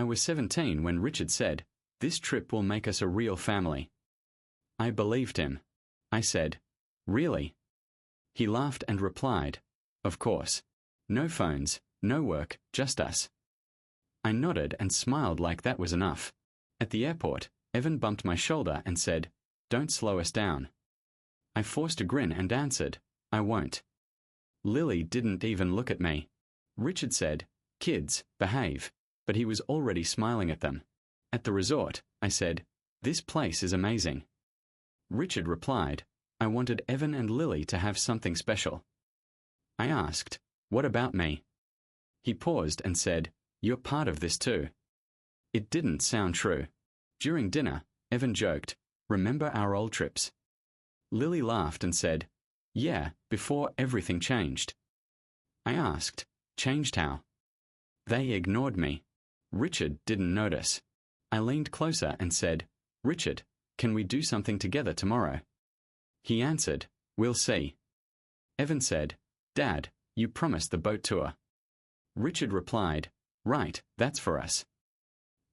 was 17 when Richard said, "This trip will make us a real family." I believed him. I said, "Really?" He laughed and replied, "Of course. No phones, no work, just us." I nodded and smiled like that was enough. At the airport, Evan bumped my shoulder and said, "Don't slow us down." I forced a grin and answered, "I won't." Lily didn't even look at me. Richard said, "Kids, behave," but he was already smiling at them. At the resort, I said, "This place is amazing." Richard replied, "I wanted Evan and Lily to have something special." I asked, "What about me?" He paused and said, "You're part of this too." It didn't sound true. During dinner, Evan joked, "Remember our old trips?" Lily laughed and said, "Yeah, before everything changed." I asked, "Changed how?" They ignored me. Richard didn't notice. I leaned closer and said, "Richard, can we do something together tomorrow?" He answered, "We'll see." Evan said, "Dad, you promised the boat tour." Richard replied, "Right, that's for us."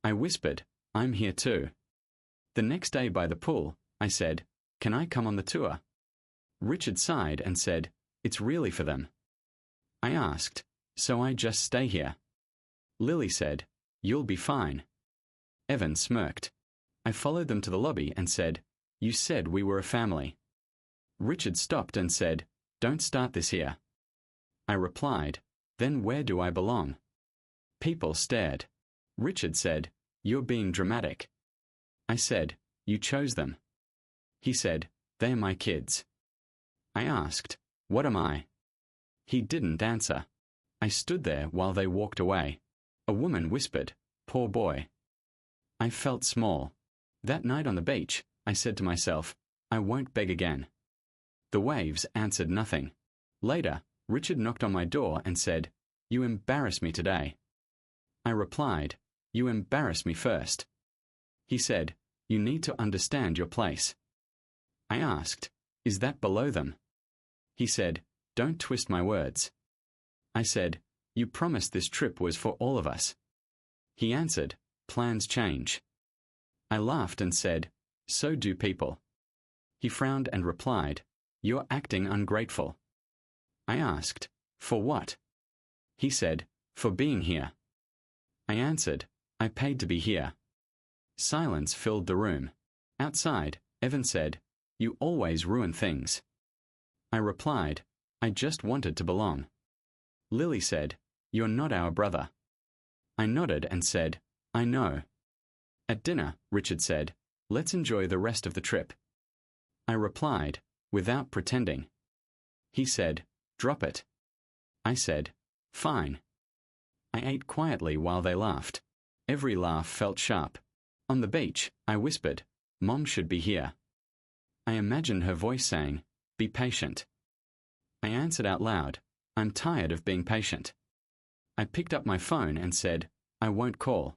I whispered, "I'm here too." The next day by the pool, I said, "Can I come on the tour?" Richard sighed and said, "It's really for them." I asked, "So I just stay here?" Lily said, "You'll be fine." Evan smirked. I followed them to the lobby and said, "You said we were a family." Richard stopped and said, "Don't start this here." I replied, "Then where do I belong?" People stared. Richard said, "You're being dramatic." I said, "You chose them." He said, "They're my kids." I asked, "What am I?" He didn't answer. I stood there while they walked away. A woman whispered, "Poor boy." I felt small. That night on the beach, I said to myself, I won't beg again. The waves answered nothing. Later, Richard knocked on my door and said, "You embarrass me today." I replied, "You embarrass me first." He said, "You need to understand your place." I asked, "Is that below them?" He said, "Don't twist my words." I said, "You promised this trip was for all of us." He answered, "Plans change." I laughed and said, "So do people." He frowned and replied, "You're acting ungrateful." I asked, "For what?" He said, "For being here." I answered, "I paid to be here." Silence filled the room. Outside, Evan said, "You always ruin things." I replied, "I just wanted to belong." Lily said, "You're not our brother." I nodded and said, "I know." At dinner, Richard said, "Let's enjoy the rest of the trip." I replied, without pretending. He said, "Drop it." I said, "Fine." I ate quietly while they laughed. Every laugh felt sharp. On the beach, I whispered, "Mom should be here." I imagined her voice saying, "Be patient." I answered out loud, "I'm tired of being patient." I picked up my phone and said, "I won't call."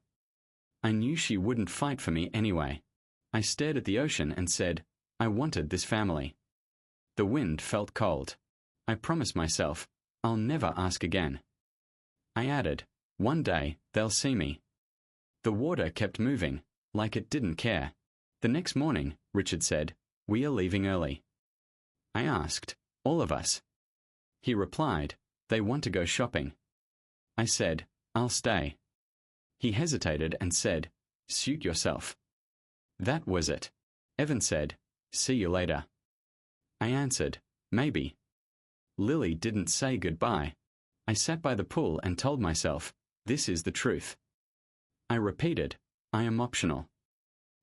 I knew she wouldn't fight for me anyway. I stared at the ocean and said, I wanted this family. The wind felt cold. I promised myself, I'll never ask again. I added, one day, they'll see me. The water kept moving, like it didn't care. The next morning, Richard said, "We are leaving early." I asked, "All of us?" He replied, "They want to go shopping." I said, "I'll stay." He hesitated and said, "Suit yourself." That was it. Evan said, "See you later." I answered, "Maybe." Lily didn't say goodbye. I sat by the pool and told myself, this is the truth. I repeated, I am optional.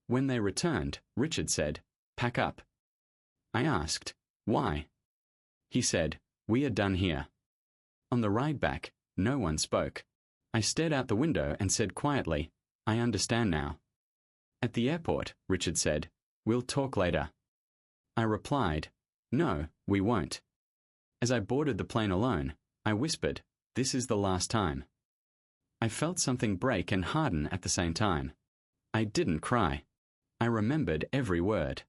When they returned, Richard said, "Pack up." I asked, "Why?" He said, "We are done here." On the ride back, no one spoke. I stared out the window and said quietly, "I understand now." At the airport, Richard said, "We'll talk later." I replied, "No, we won't." As I boarded the plane alone, I whispered, "This is the last time." I felt something break and harden at the same time. I didn't cry. I remembered every word.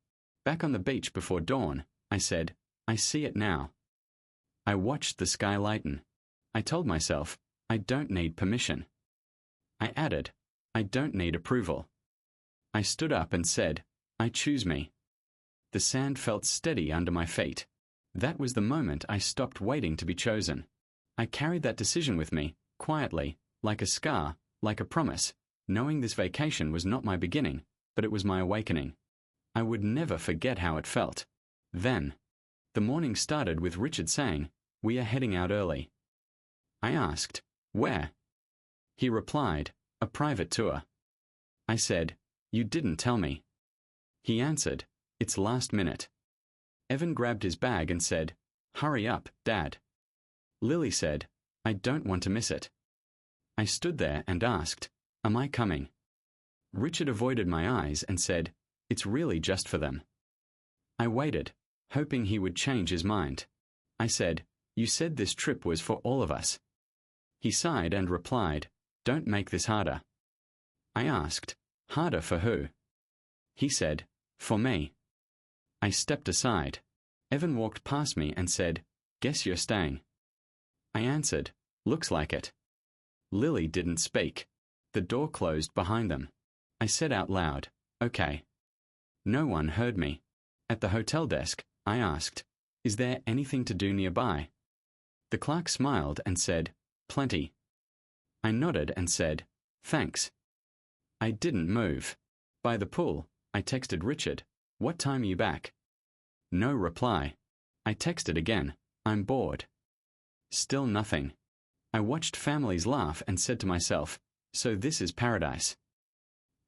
Back on the beach before dawn, I said, "I see it now." I watched the sky lighten. I told myself, I don't need permission. I added, I don't need approval. I stood up and said, I choose me. The sand felt steady under my feet. That was the moment I stopped waiting to be chosen. I carried that decision with me, quietly, like a scar, like a promise, knowing this vacation was not my beginning, but it was my awakening. I would never forget how it felt. Then, the morning started with Richard saying, "We are heading out early." I asked, "Where?" He replied, "A private tour." I said, "You didn't tell me." He answered, "It's last minute." Evan grabbed his bag and said, "Hurry up, Dad." Lily said, "I don't want to miss it." I stood there and asked, "Am I coming?" Richard avoided my eyes and said, "It's really just for them." I waited, hoping he would change his mind. I said, "You said this trip was for all of us." He sighed and replied, "Don't make this harder." I asked, "Harder for who?" He said, "For me." I stepped aside. Evan walked past me and said, "Guess you're staying." I answered, "Looks like it." Lily didn't speak. The door closed behind them. I said out loud, "Okay." No one heard me. At the hotel desk, I asked, "Is there anything to do nearby?" The clerk smiled and said, "Plenty." I nodded and said, "Thanks." I didn't move. By the pool, I texted Richard, "What time are you back?" No reply. I texted again, "I'm bored." Still nothing. I watched families laugh and said to myself, "So this is paradise."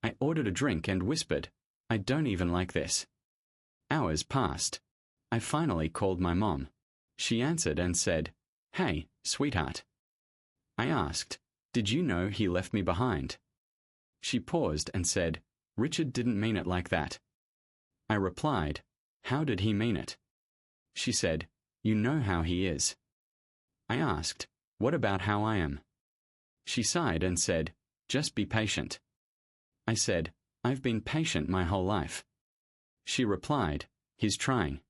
I ordered a drink and whispered, "I don't even like this." Hours passed. I finally called my mom. She answered and said, "Hey, sweetheart." I asked, "Did you know he left me behind?" She paused and said, "Richard didn't mean it like that." I replied, "How did he mean it?" She said, "You know how he is." I asked, "What about how I am?" She sighed and said, "Just be patient." I said, "I've been patient my whole life." She replied, "He's trying."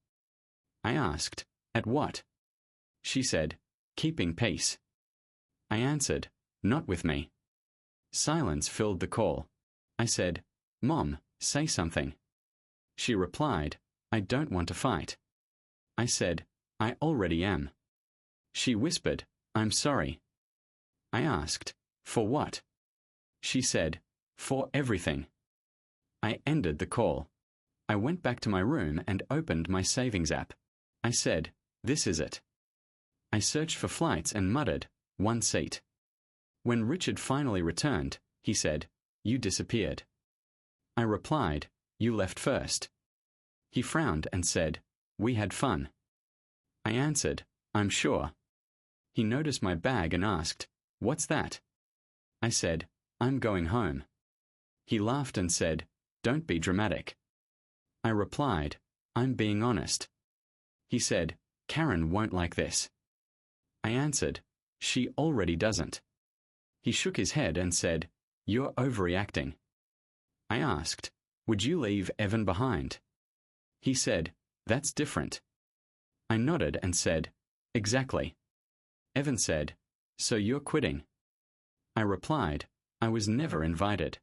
I asked, "At what?" She said, "Keeping peace." I answered, "Not with me." Silence filled the call. I said, "Mom, say something." She replied, "I don't want to fight." I said, "I already am." She whispered, "I'm sorry." I asked, "For what?" She said, "For everything." I ended the call. I went back to my room and opened my savings app. I said, "This is it." I searched for flights and muttered, "One seat." When Richard finally returned, he said, "You disappeared." I replied, "You left first." He frowned and said, "We had fun." I answered, "I'm sure." He noticed my bag and asked, "What's that?" I said, "I'm going home." He laughed and said, "Don't be dramatic." I replied, "I'm being honest." He said, "Karen won't like this." I answered, "She already doesn't." He shook his head and said, "You're overreacting." I asked, "Would you leave Evan behind?" He said, "That's different." I nodded and said, "Exactly." Evan said, "So you're quitting?" I replied, "I was never invited."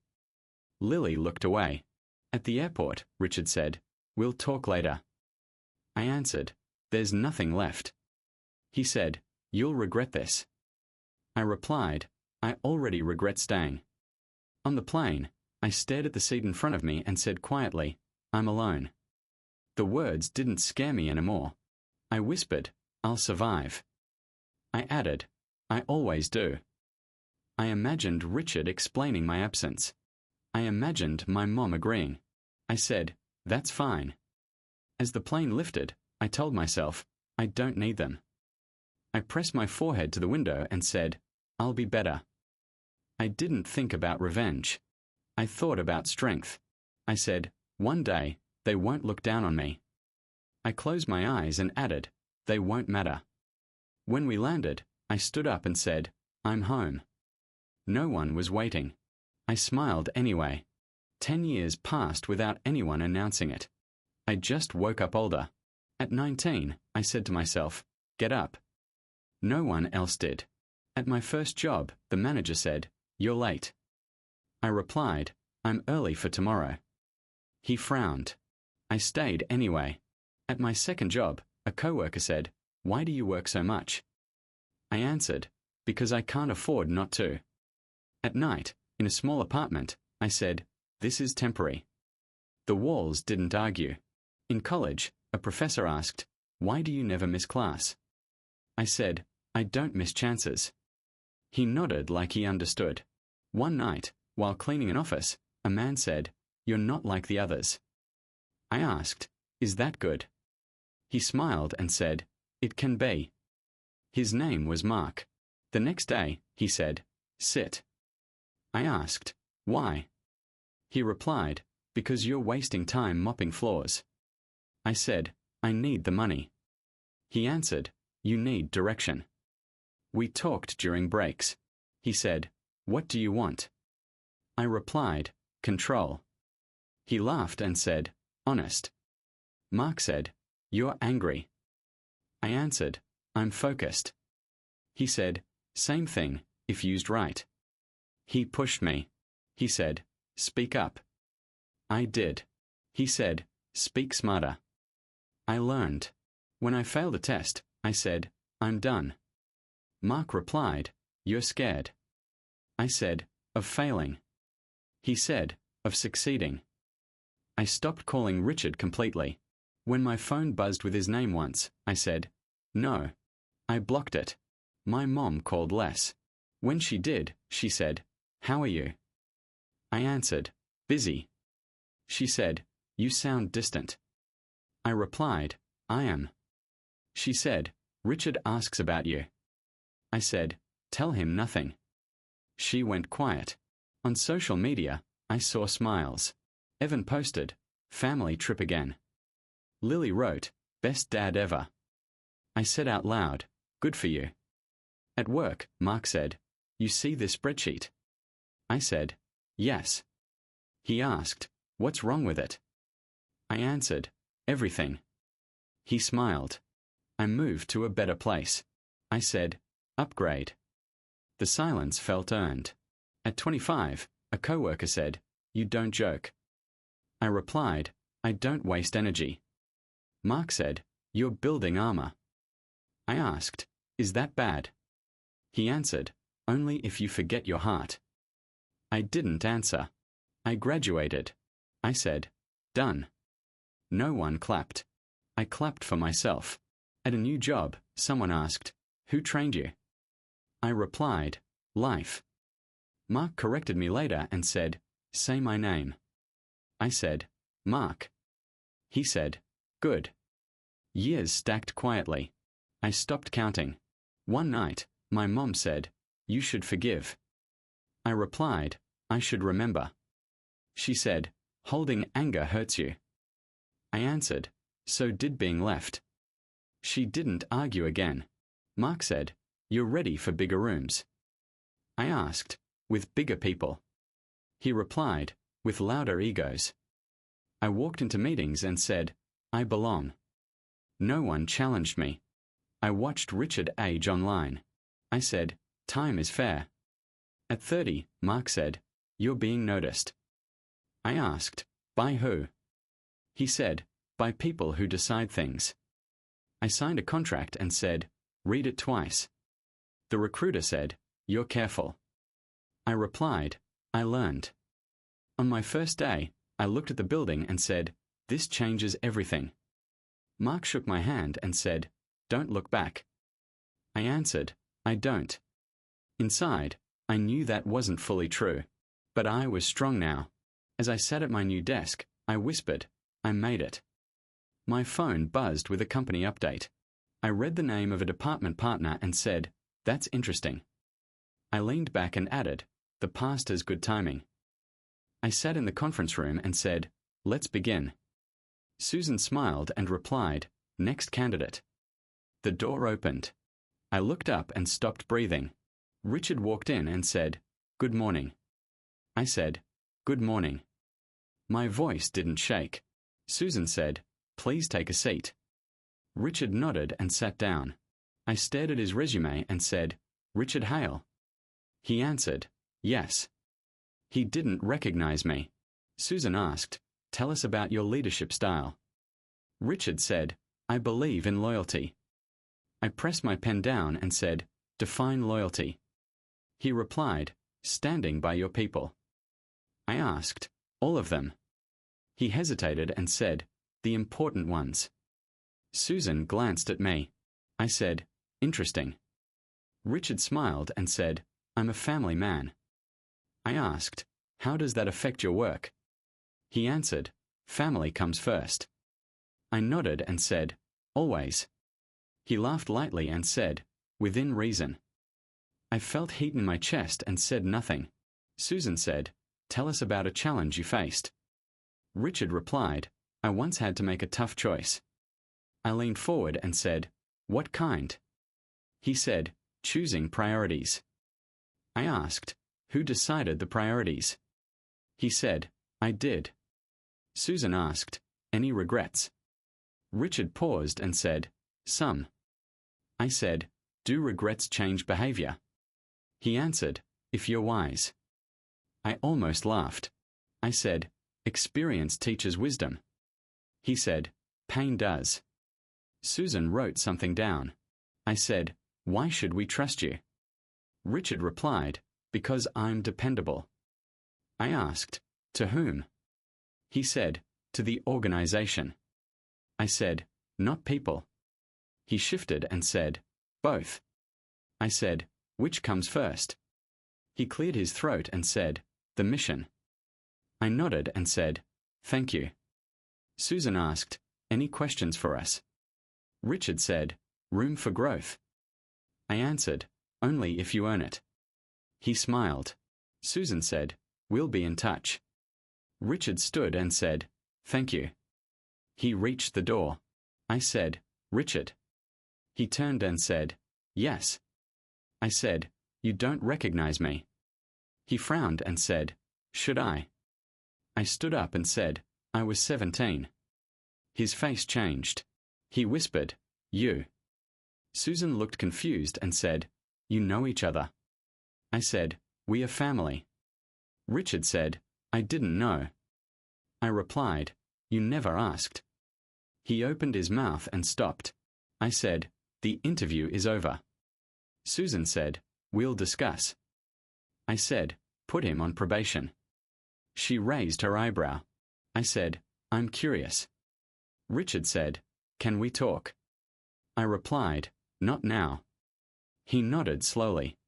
Lily looked away. At the airport, Richard said, "We'll talk later." I answered, "There's nothing left." He said, "You'll regret this." I replied, "I already regret staying." On the plane, I stared at the seat in front of me and said quietly, "I'm alone." The words didn't scare me anymore. I whispered, "I'll survive." I added, "I always do." I imagined Richard explaining my absence. I imagined my mom agreeing. I said, "That's fine." As the plane lifted, I told myself, "I don't need them." I pressed my forehead to the window and said, "I'll be better." I didn't think about revenge. I thought about strength. I said, "One day, they won't look down on me." I closed my eyes and added, "They won't matter." When we landed, I stood up and said, "I'm home." No one was waiting. I smiled anyway. 10 years passed without anyone announcing it. I just woke up older. At 19, I said to myself, "Get up." No one else did. At my first job, the manager said, "You're late." I replied, I'm early for tomorrow. He frowned. I stayed anyway. At my second job, a coworker said, "Why do you work so much?" I answered, "Because I can't afford not to." At night, in a small apartment, I said, "This is temporary." The walls didn't argue. In college, a professor asked, "Why do you never miss class?" I said, "I don't miss chances." He nodded like he understood. One night, while cleaning an office, a man said, "You're not like the others." I asked, "Is that good?" He smiled and said, "It can be." His name was Mark. The next day, he said, "Sit." I asked, "Why?" He replied, "Because you're wasting time mopping floors." I said, "I need the money." He answered, "You need direction." We talked during breaks. He said, "What do you want?" I replied, "Control." He laughed and said, "Honest." Mark said, "You're angry." I answered, "I'm focused." He said, "Same thing, if used right." He pushed me. He said, "Speak up." I did. He said, "Speak smarter." I learned. When I failed a test, I said, "I'm done." Mark replied, "You're scared." I said, "Of failing." He said, "Of succeeding." I stopped calling Richard completely. When my phone buzzed with his name once, I said, "No." I blocked it. My mom called less. When she did, she said, "How are you?" I answered, "Busy." She said, "You sound distant." I replied, "I am." She said, "Richard asks about you." I said, "Tell him nothing." She went quiet. On social media, I saw smiles. Evan posted, "Family trip again." Lily wrote, "Best dad ever." I said out loud, "Good for you." At work, Mark said, "You see this spreadsheet?" I said, "Yes." He asked, "What's wrong with it?" I answered, "Everything." He smiled. I moved to a better place. I said, "Upgrade." The silence felt earned. At 25, a coworker said, "You don't joke." I replied, "I don't waste energy." Mark said, "You're building armor." I asked, "Is that bad?" He answered, "Only if you forget your heart." I didn't answer. I graduated. I said, "Done." No one clapped. I clapped for myself. At a new job, someone asked, "Who trained you?" I replied, "Life." Mark corrected me later and said, "Say my name." I said, "Mark." He said, "Good." Years stacked quietly. I stopped counting. One night, my mom said, "You should forgive." I replied, "I should remember." She said, "Holding anger hurts you." I answered, "So did being left." She didn't argue again. Mark said, "You're ready for bigger rooms." I asked, "With bigger people?" He replied, "With louder egos." I walked into meetings and said, "I belong." No one challenged me. I watched Richard age online. I said, "Time is fair." At 30, Mark said, "You're being noticed." I asked, "By who?" He said, "By people who decide things." I signed a contract and said, "Read it twice." The recruiter said, "You're careful." I replied, "I learned." On my first day, I looked at the building and said, "This changes everything." Mark shook my hand and said, "Don't look back." I answered, "I don't." Inside, I knew that wasn't fully true. But I was strong now. As I sat at my new desk, I whispered, "I made it." My phone buzzed with a company update. I read the name of a department partner and said, "That's interesting." I leaned back and added, "The past has good timing." I sat in the conference room and said, "Let's begin." Susan smiled and replied, "Next candidate." The door opened. I looked up and stopped breathing. Richard walked in and said, "Good morning." I said, "Good morning." My voice didn't shake. Susan said, "Please take a seat." Richard nodded and sat down. I stared at his resume and said, "Richard Hale." He answered, "Yes." He didn't recognize me. Susan asked, "Tell us about your leadership style." Richard said, "I believe in loyalty." I pressed my pen down and said, "Define loyalty." He replied, "Standing by your people." I asked, "All of them?" He hesitated and said, "The important ones." Susan glanced at me. I said, "Interesting." Richard smiled and said, "I'm a family man." I asked, "How does that affect your work?" He answered, "Family comes first." I nodded and said, "Always." He laughed lightly and said, "Within reason." I felt heat in my chest and said nothing. Susan said, "Tell us about a challenge you faced." Richard replied, "I once had to make a tough choice." I leaned forward and said, "What kind?" He said, "Choosing priorities." I asked, "Who decided the priorities?" He said, "I did." Susan asked, "Any regrets?" Richard paused and said, "Some." I said, "Do regrets change behavior?" He answered, "If you're wise." I almost laughed. I said, "Experience teaches wisdom." He said, "Pain does." Susan wrote something down. I said, "Why should we trust you?" Richard replied, "Because I'm dependable." I asked, "To whom?" He said, "To the organization." I said, "Not people." He shifted and said, "Both." I said, "Which comes first?" He cleared his throat and said, "The mission." I nodded and said, "Thank you." Susan asked, "Any questions for us?" Richard said, "Room for growth." I answered, "Only if you earn it." He smiled. Susan said, "We'll be in touch." Richard stood and said, "Thank you." He reached the door. I said, "Richard." He turned and said, "Yes." I said, "You don't recognize me." He frowned and said, "Should I?" I stood up and said, "I was 17. His face changed. He whispered, "You." Susan looked confused and said, "You know each other." I said, "We are family." Richard said, "I didn't know." I replied, "You never asked." He opened his mouth and stopped. I said, "The interview is over." Susan said, "We'll discuss." I said, "Put him on probation." She raised her eyebrow. I said, "I'm curious." Richard said, "Can we talk?" I replied, "Not now." He nodded slowly.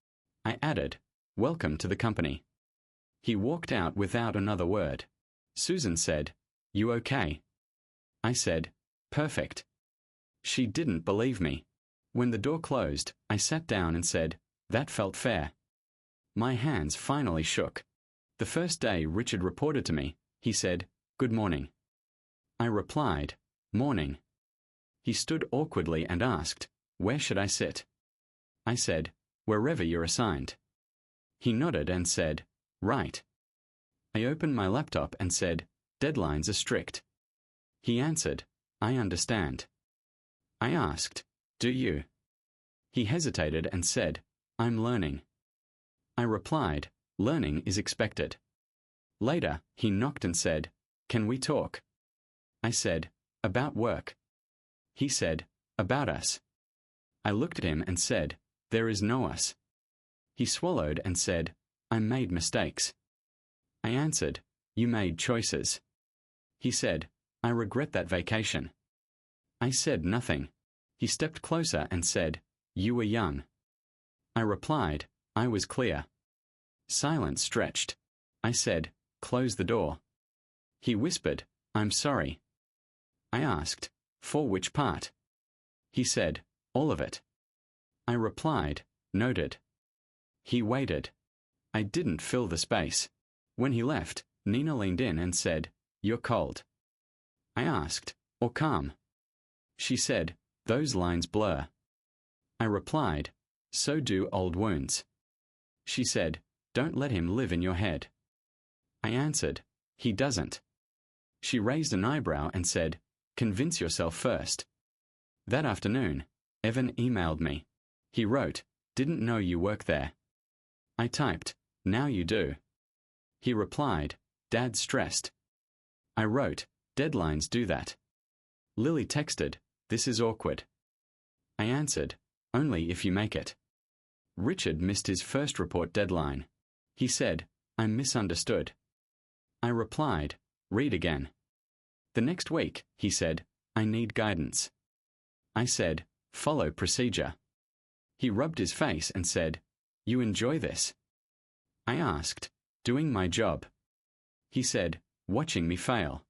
I added, "Welcome to the company." He walked out without another word. Susan said, "You okay?" I said, "Perfect." She didn't believe me. When the door closed, I sat down and said, "That felt fair." My hands finally shook. The first day Richard reported to me, he said, "Good morning." I replied, "Morning." He stood awkwardly and asked, "Where should I sit?" I said, "Wherever you're assigned." He nodded and said, "Right." I opened my laptop and said, "Deadlines are strict." He answered, "I understand." I asked, "Do you?" He hesitated and said, "I'm learning." I replied, "Learning is expected." Later, he knocked and said, "Can we talk?" I said, "About work." He said, "About us." I looked at him and said, "There is no us." He swallowed and said, "I made mistakes." I answered, "You made choices." He said, "I regret that vacation." I said nothing. He stepped closer and said, "You were young." I replied, "I was clear." Silence stretched. I said, "Close the door." He whispered, "I'm sorry." I asked, "For which part?" He said, "All of it." I replied, "Noted." He waited. I didn't fill the space. When he left, Nina leaned in and said, "You're cold." I asked, "Or calm?" She said, "Those lines blur." I replied, "So do old wounds." She said, "Don't let him live in your head." I answered, "He doesn't." She raised an eyebrow and said, "Convince yourself first." That afternoon, Evan emailed me. He wrote, "Didn't know you work there." I typed, "Now you do." He replied, Dad's stressed. I wrote, deadlines do that. Lily texted, this is awkward. I answered, only if you make it. Richard missed his first report deadline. He said, I'm misunderstood. I replied, read again. The next week, he said, I need guidance. I said, follow procedure. He rubbed his face and said, you enjoy this? I asked, doing my job. He said, watching me fail.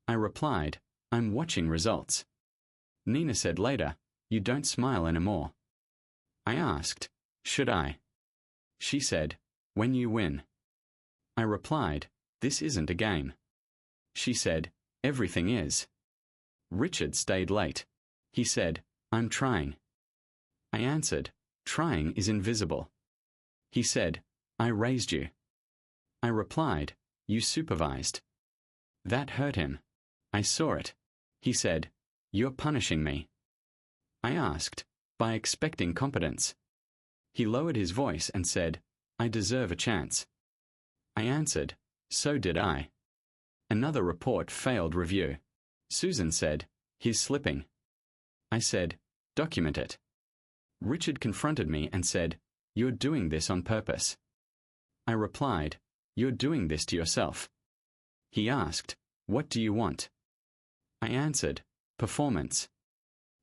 I replied, I'm watching results. Nina said later, you don't smile anymore. I asked, should I? She said, when you win. I replied, this isn't a game. She said, everything is. Richard stayed late. He said, I'm trying. I answered, trying is invisible. He said, I raised you. I replied, you supervised. That hurt him. I saw it. He said, you're punishing me. I asked, by expecting competence. He lowered his voice and said, I deserve a chance. I answered, so did I. Another report failed review. Susan said, he's slipping. I said, document it. Richard confronted me and said, you're doing this on purpose. I replied, you're doing this to yourself. He asked, what do you want? I answered, performance.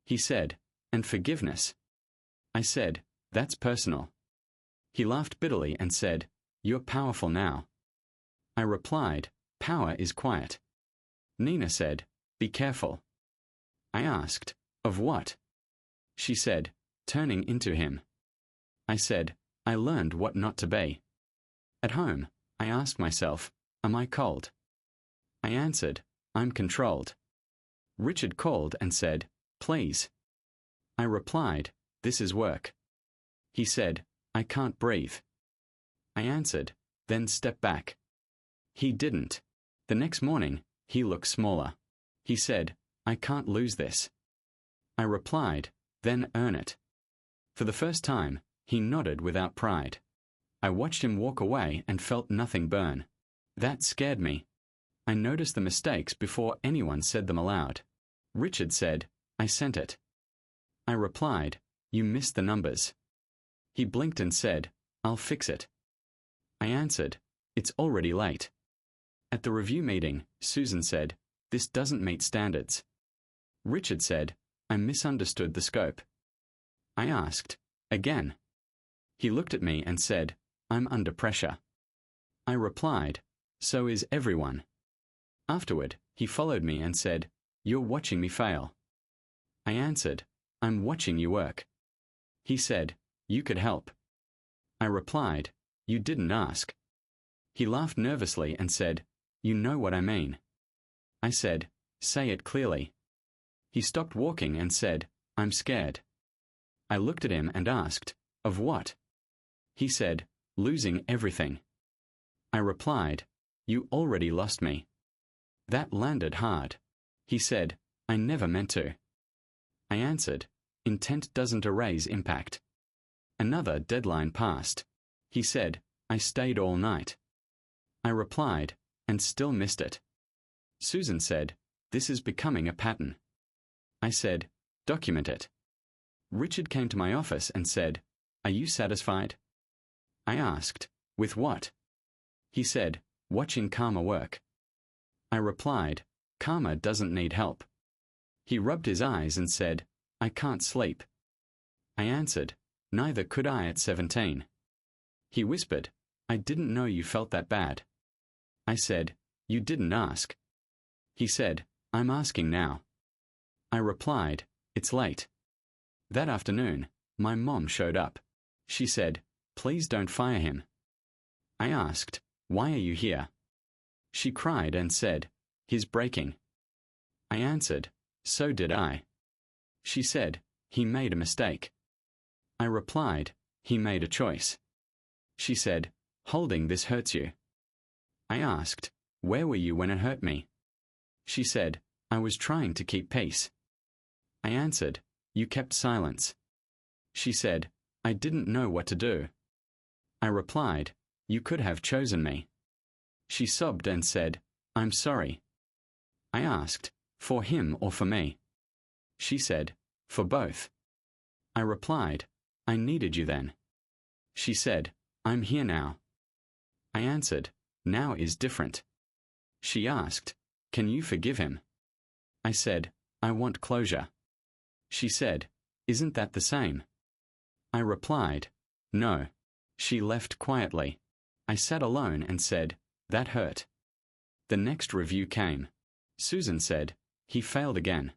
He said, and forgiveness. I said, that's personal. He laughed bitterly and said, you're powerful now. I replied, power is quiet. Nina said, be careful. I asked, of what? She said, turning into him. I said, I learned what not to be. At home, I asked myself, am I cold? I answered, I'm controlled. Richard called and said, please. I replied, this is work. He said, I can't breathe. I answered, then step back. He didn't. The next morning, he looked smaller. He said, I can't lose this. I replied, then earn it. For the first time, he nodded without pride. I watched him walk away and felt nothing burn. That scared me. I noticed the mistakes before anyone said them aloud. Richard said, I sent it. I replied, you missed the numbers. He blinked and said, I'll fix it. I answered, it's already late. At the review meeting, Susan said, this doesn't meet standards. Richard said, I misunderstood the scope. I asked, again. He looked at me and said, I'm under pressure. I replied, so is everyone. Afterward, he followed me and said, you're watching me fail. I answered, I'm watching you work. He said, you could help. I replied, you didn't ask. He laughed nervously and said, you know what I mean. I said, say it clearly. He stopped walking and said, I'm scared. I looked at him and asked, of what? He said, losing everything. I replied, you already lost me. That landed hard. He said, I never meant to. I answered, intent doesn't erase impact. Another deadline passed. He said, I stayed all night. I replied, and still missed it. Susan said, this is becoming a pattern. I said, document it. Richard came to my office and said, are you satisfied? I asked, with what? He said, watching Karma work. I replied, Karma doesn't need help. He rubbed his eyes and said, I can't sleep. I answered, neither could I at 17. He whispered, I didn't know you felt that bad. I said, you didn't ask. He said, I'm asking now. I replied, it's late. That afternoon, my mom showed up. She said, please don't fire him. I asked, why are you here? She cried and said, he's breaking. I answered, so did I. She said, he made a mistake. I replied, he made a choice. She said, holding this hurts you. I asked, where were you when it hurt me? She said, I was trying to keep peace. I answered, you kept silence. She said, I didn't know what to do. I replied, you could have chosen me. She sobbed and said, "I'm sorry." I asked, "For him or for me?" She said, "For both." I replied, "I needed you then." She said, "I'm here now." I answered, "Now is different." She asked, "Can you forgive him?" I said, "I want closure." She said, "Isn't that the same?" I replied, "No." She left quietly. I sat alone and said, "That hurt." The next review came. Susan said, "He failed again."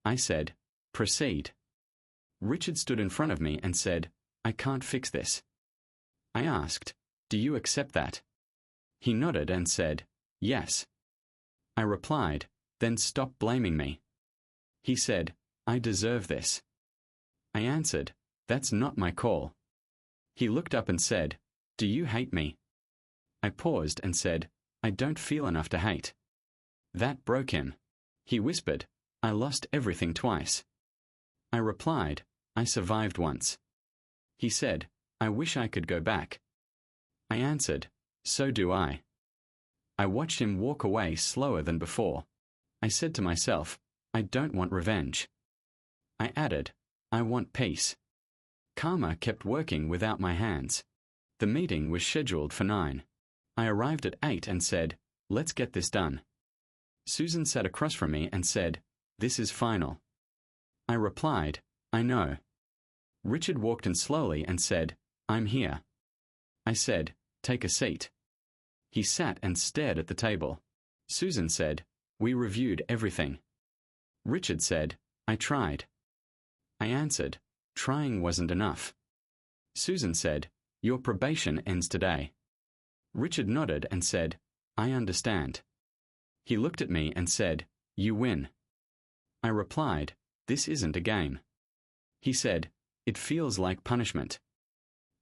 I said, "Proceed." Richard stood in front of me and said, "I can't fix this." I asked, "Do you accept that?" He nodded and said, "Yes." I replied, "Then stop blaming me." He said, "I deserve this." I answered, "That's not my call." He looked up and said, "Do you hate me?" I paused and said, "I don't feel enough to hate." That broke him. He whispered, "I lost everything twice." I replied, "I survived once." He said, "I wish I could go back." I answered, "So do I." I watched him walk away slower than before. I said to myself, "I don't want revenge." I added, "I want peace." Karma kept working without my hands. The meeting was scheduled for 9. I arrived at 8 and said, "Let's get this done." Susan sat across from me and said, "This is final." I replied, "I know." Richard walked in slowly and said, "I'm here." I said, "Take a seat." He sat and stared at the table. Susan said, "We reviewed everything." Richard said, "I tried." I answered, "Trying wasn't enough." Susan said, "Your probation ends today." Richard nodded and said, "I understand." He looked at me and said, "You win." I replied, "This isn't a game." He said, "It feels like punishment."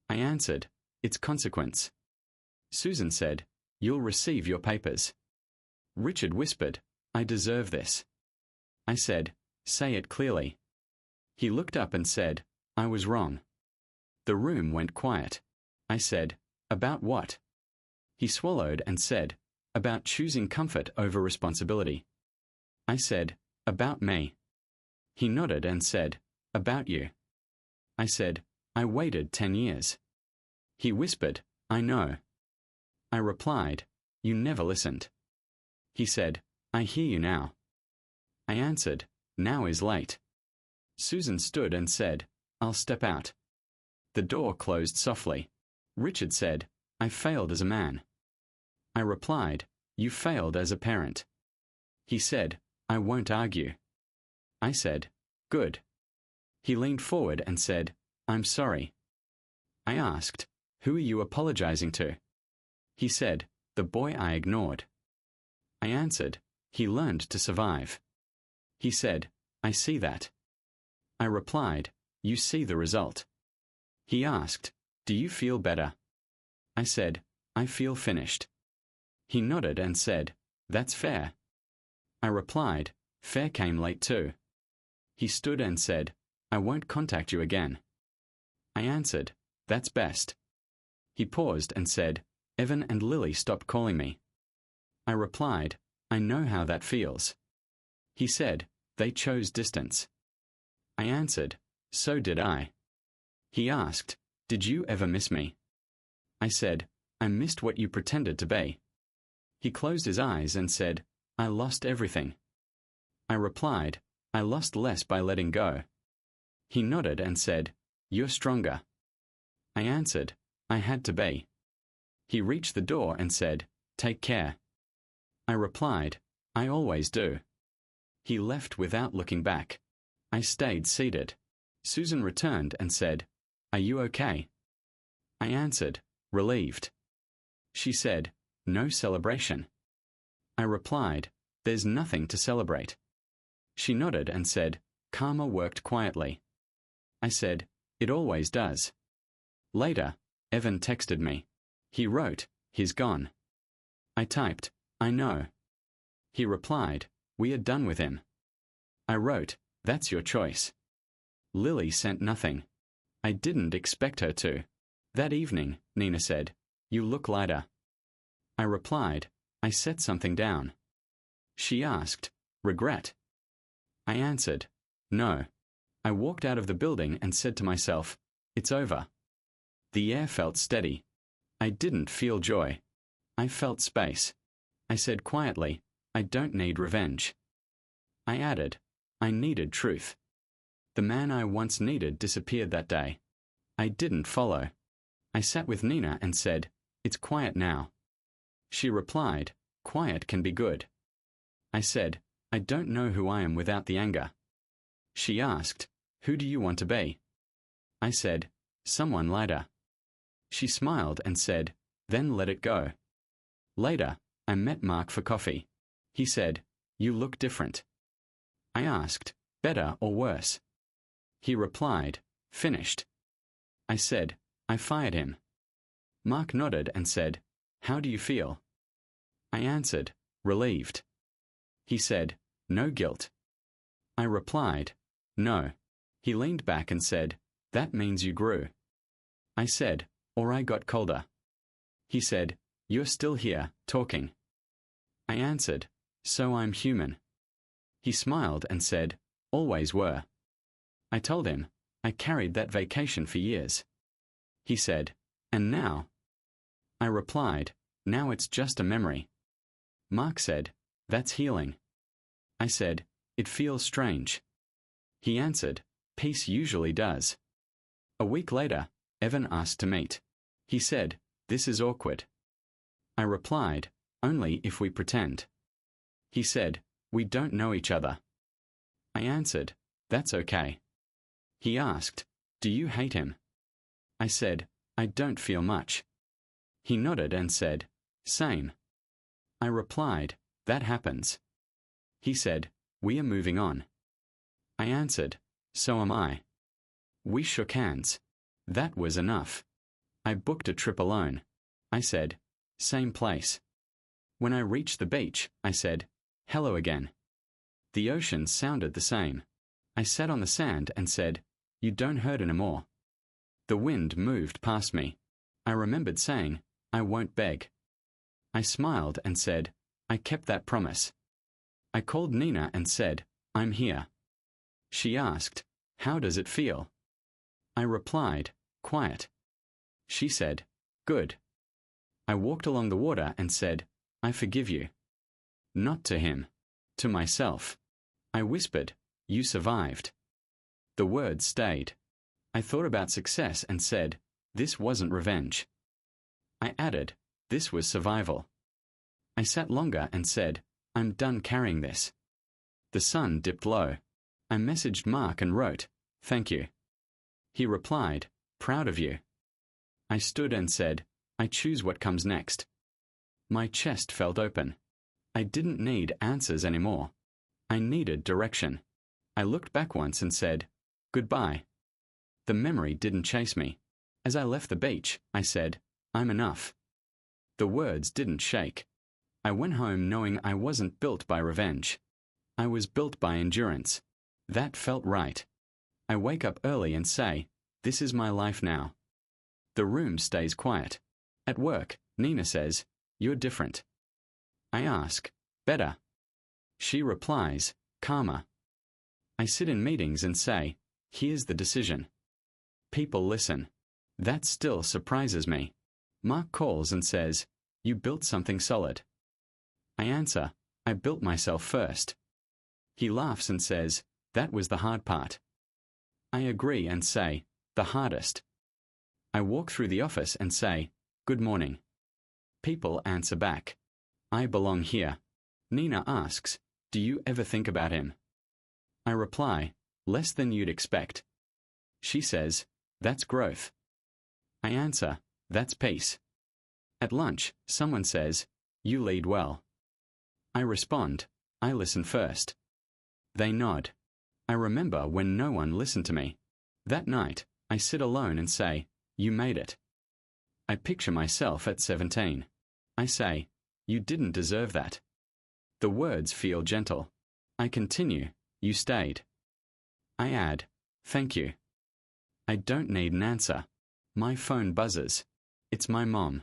I answered, "It's consequence." Susan said, "You'll receive your papers." Richard whispered, "I deserve this." I said, "Say it clearly." He looked up and said, "I was wrong." The room went quiet. I said, "About what?" He swallowed and said, "About choosing comfort over responsibility." I said, "About me." He nodded and said, "About you." I said, "I waited 10 years." He whispered, "I know." I replied, "You never listened." He said, "I hear you now." I answered, "Now is late." Susan stood and said, "I'll step out." The door closed softly. Richard said, "I failed as a man." I replied, "You failed as a parent." He said, "I won't argue." I said, "Good." He leaned forward and said, "I'm sorry." I asked, "Who are you apologizing to?" He said, "The boy I ignored." I answered, "He learned to survive." He said, "I see that." I replied, "You see the result." He asked, "Do you feel better?" I said, "I feel finished." He nodded and said, "That's fair." I replied, "Fair came late too." He stood and said, "I won't contact you again." I answered, "That's best." He paused and said, "Evan and Lily stopped calling me." I replied, "I know how that feels." He said, "They chose distance." I answered, "So did I." He asked, "Did you ever miss me?" I said, "I missed what you pretended to be." He closed his eyes and said, "I lost everything." I replied, "I lost less by letting go." He nodded and said, "You're stronger." I answered, "I had to be." He reached the door and said, "Take care." I replied, "I always do." He left without looking back. I stayed seated. Susan returned and said, "Are you okay?" I answered, relieved. She said, "No celebration." I replied, "There's nothing to celebrate." She nodded and said, "Karma worked quietly." I said, "It always does." Later, Evan texted me. He wrote, "He's gone." I typed, "I know." He replied, "We are done with him." I wrote, "That's your choice." Lily sent nothing. I didn't expect her to. That evening, Nina said, "You look lighter." I replied, I set something down. She asked, regret? I answered, no. I walked out of the building and said to myself, it's over. The air felt steady. I didn't feel joy. I felt space. I said quietly, I don't need revenge. I added, I needed truth. The man I once needed disappeared that day. I didn't follow. I sat with Nina and said, it's quiet now. She replied, quiet can be good. I said, I don't know who I am without the anger. She asked, who do you want to be? I said, someone lighter. She smiled and said, then let it go. Later, I met Mark for coffee. He said, you look different. I asked, better or worse? He replied, finished. I said, I fired him. Mark nodded and said, how do you feel? I answered, relieved. He said, no guilt. I replied, no. He leaned back and said, that means you grew. I said, or I got colder. He said, you're still here, talking. I answered, so I'm human. He smiled and said, always were. I told him, I carried that vacation for years. He said, and now? I replied, now it's just a memory. Mark said, that's healing. I said, it feels strange. He answered, peace usually does. A week later, Evan asked to meet. He said, this is awkward. I replied, only if we pretend. He said, we don't know each other. I answered, that's okay. He asked, do you hate him? I said, I don't feel much. He nodded and said, same. I replied, that happens. He said, we are moving on. I answered, so am I. We shook hands. That was enough. I booked a trip alone. I said, same place. When I reached the beach, I said, hello again. The ocean sounded the same. I sat on the sand and said, you don't hurt anymore. The wind moved past me. I remembered saying, I won't beg. I smiled and said, I kept that promise. I called Nina and said, I'm here. She asked, how does it feel? I replied, quiet. She said, good. I walked along the water and said, I forgive you. Not to him. To myself. I whispered, you survived. The words stayed. I thought about success and said, this wasn't revenge. I added, this was survival. I sat longer and said, I'm done carrying this. The sun dipped low. I messaged Mark and wrote, thank you. He replied, proud of you. I stood and said, I choose what comes next. My chest felt open. I didn't need answers anymore. I needed direction. I looked back once and said, goodbye. The memory didn't chase me. As I left the beach, I said, I'm enough. The words didn't shake. I went home knowing I wasn't built by revenge. I was built by endurance. That felt right. I wake up early and say, this is my life now. The room stays quiet. At work, Nina says, you're different. I ask, better? She replies, calmer. I sit in meetings and say, here's the decision. People listen. That still surprises me. Mark calls and says, you built something solid. I answer, I built myself first. He laughs and says, that was the hard part. I agree and say, the hardest. I walk through the office and say, good morning. People answer back, I belong here. Nina asks, do you ever think about him? I reply, less than you'd expect. She says, that's growth. I answer, that's peace. At lunch, someone says, you lead well. I respond, I listen first. They nod. I remember when no one listened to me. That night, I sit alone and say, you made it. I picture myself at 17. I say, you didn't deserve that. The words feel gentle. I continue, you stayed. I add, thank you. I don't need an answer. My phone buzzes. It's my mom.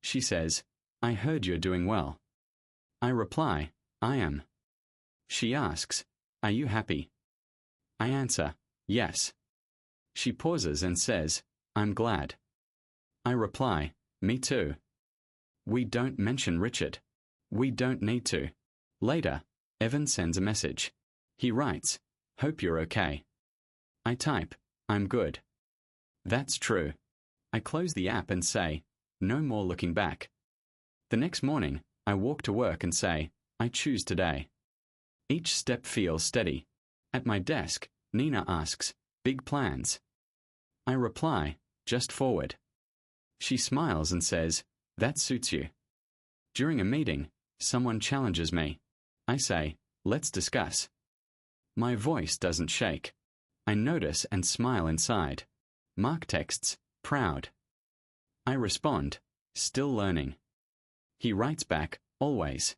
She says, I heard you're doing well. I reply, I am. She asks, are you happy? I answer, yes. She pauses and says, I'm glad. I reply, me too. We don't mention Richard. We don't need to. Later, Evan sends a message. He writes, hope you're okay. I type, I'm good. That's true. I close the app and say, no more looking back. The next morning, I walk to work and say, I choose today. Each step feels steady. At my desk, Nina asks, big plans? I reply, just forward. She smiles and says, that suits you. During a meeting, someone challenges me. I say, let's discuss. My voice doesn't shake. I notice and smile inside. Mark texts, proud. I respond, still learning. He writes back, always.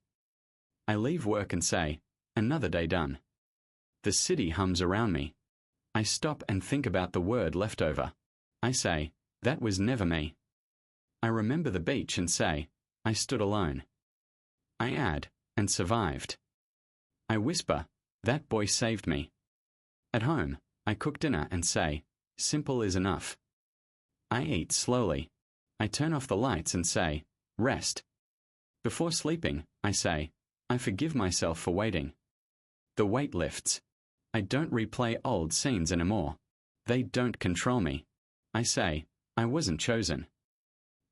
I leave work and say, another day done. The city hums around me. I stop and think about the word leftover. I say, that was never me. I remember the beach and say, I stood alone. I add, and survived. I whisper, that boy saved me. At home, I cook dinner and say, simple is enough. I eat slowly. I turn off the lights and say, rest. Before sleeping, I say, I forgive myself for waiting. The weight lifts. I don't replay old scenes anymore. They don't control me. I say, I wasn't chosen.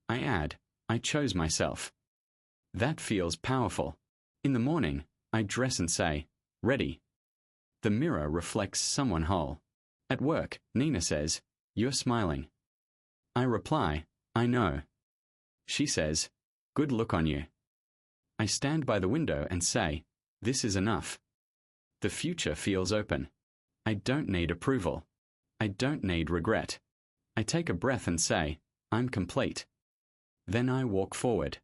I add, I chose myself. That feels powerful. In the morning, I dress and say, ready. The mirror reflects someone whole. At work, Nina says, you're smiling. I reply, I know. She says, good look on you. I stand by the window and say, this is enough. The future feels open. I don't need approval. I don't need regret. I take a breath and say, I'm complete. Then I walk forward.